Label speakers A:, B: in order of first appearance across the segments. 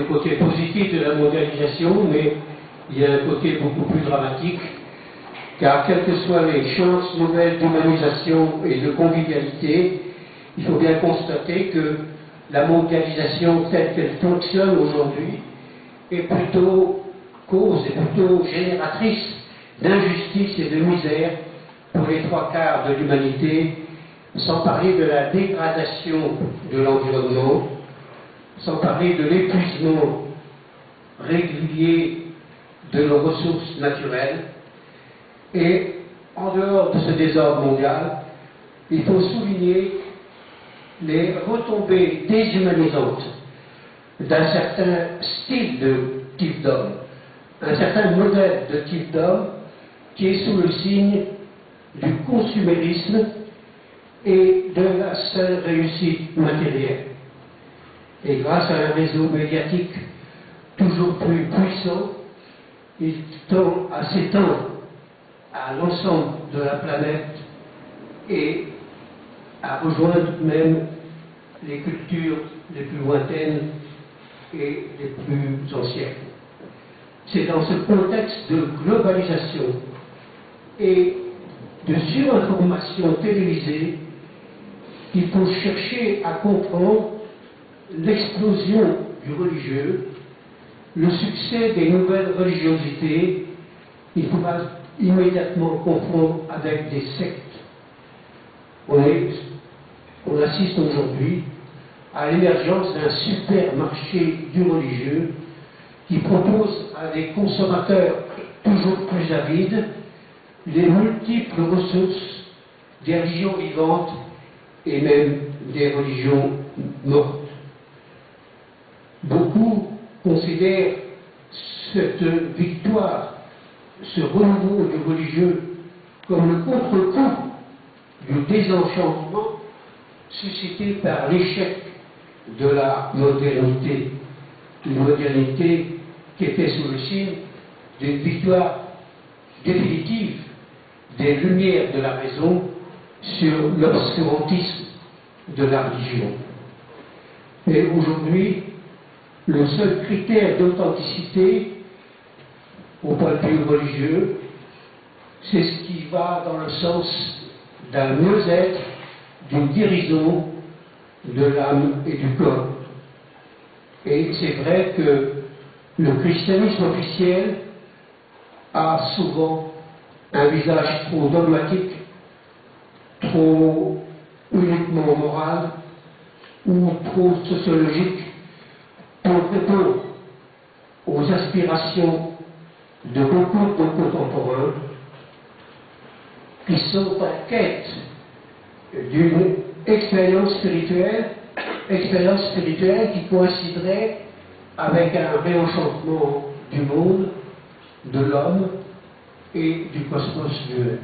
A: Le côté positif de la mondialisation, mais il y a un côté beaucoup plus dramatique, car quelles que soient les chances nouvelles d'humanisation et de convivialité, il faut bien constater que la mondialisation telle qu'elle fonctionne aujourd'hui est plutôt cause et plutôt génératrice d'injustice et de misère pour les trois quarts de l'humanité, sans parler de la dégradation de l'environnement, sans parler de l'épuisement régulier de nos ressources naturelles. Et en dehors de ce désordre mondial, il faut souligner les retombées déshumanisantes d'un certain style de type d'homme, un certain modèle de type d'homme qui est sous le signe du consumérisme et de la seule réussite matérielle. Et grâce à un réseau médiatique toujours plus puissant, il tend à s'étendre à l'ensemble de la planète et à rejoindre même les cultures les plus lointaines et les plus anciennes. C'est dans ce contexte de globalisation et de surinformation télévisée qu'il faut chercher à comprendre l'explosion du religieux, le succès des nouvelles religiosités. Il faudra immédiatement confondre avec des sectes. On assiste aujourd'hui à l'émergence d'un supermarché du religieux qui propose à des consommateurs toujours plus avides les multiples ressources des religions vivantes et même des religions mortes. Beaucoup considèrent cette victoire, ce renouveau du religieux, comme le contre-coup du désenchantement suscité par l'échec de la modernité, une modernité qui était sous le signe d'une victoire définitive des lumières de la raison sur l'obscurantisme de la religion. Et aujourd'hui, le seul critère d'authenticité au point de vue religieux, c'est ce qui va dans le sens d'un mieux-être, d'une guérison de l'âme et du corps. Et c'est vrai que le christianisme officiel a souvent un visage trop dogmatique, trop uniquement moral ou trop sociologique pour répondre aux aspirations de beaucoup de nos contemporains qui sont en quête d'une expérience spirituelle qui coïnciderait avec un réenchantement du monde, de l'homme et du cosmos lui-même.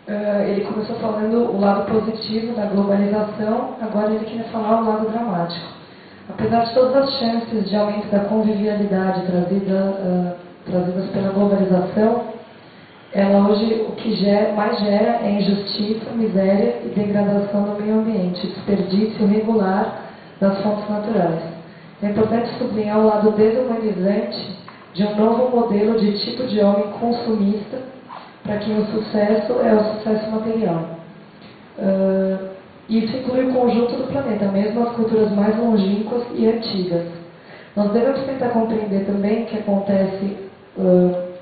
B: Ele começou falando o lado positivo da globalização, agora ele quer falar o lado dramático. Apesar de todas as chances de aumento da convivialidade trazidas pela globalização, ela hoje o que mais gera é injustiça, miséria e degradação do meio ambiente, desperdício regular das fontes naturais. É importante sublinhar o lado desumanizante de um novo modelo de tipo de homem consumista, para quem o sucesso é o sucesso material. Isso inclui o conjunto do planeta, mesmo as culturas mais longínquas e antigas. Nós devemos tentar compreender também que acontece,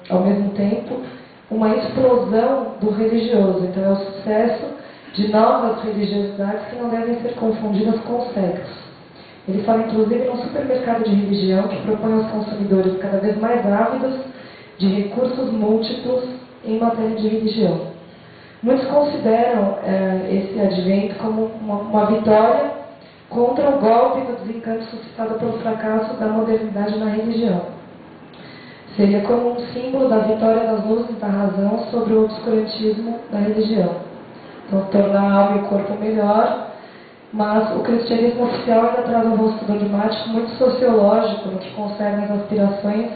B: ao mesmo tempo, uma explosão do religioso. Então é o sucesso de novas religiosidades que não devem ser confundidas com sectos. Ele fala inclusive num supermercado de religião que propõe aos consumidores cada vez mais ávidos de recursos múltiplos em matéria de religião. Muitos consideram esse advento como uma vitória contra o golpe do desencanto suscitado pelo fracasso da modernidade na religião. Seria como um símbolo da vitória das luzes da razão sobre o obscurantismo da religião. Então, tornar a alma e o corpo melhor, mas o cristianismo oficial ainda traz um rosto dogmático muito sociológico no que concerne as aspirações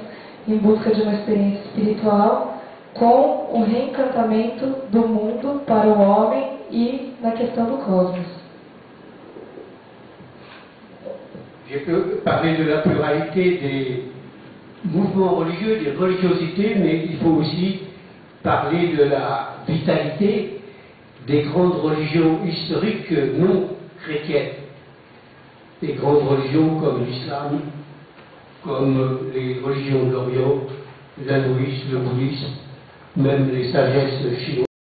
B: em busca de uma experiência espiritual, com o reencantamento do mundo para o homem e na questão do cosmos.
A: Je peux parler de la pluralité des mouvements religieux, des religiosités, mais il faut aussi parler de la vitalité des grandes religions historiques non chrétiennes. Des grandes religions comme l'islam, comme les religions de l'Orient, l'hindouisme, le bouddhisme, même les sagesses chinoises.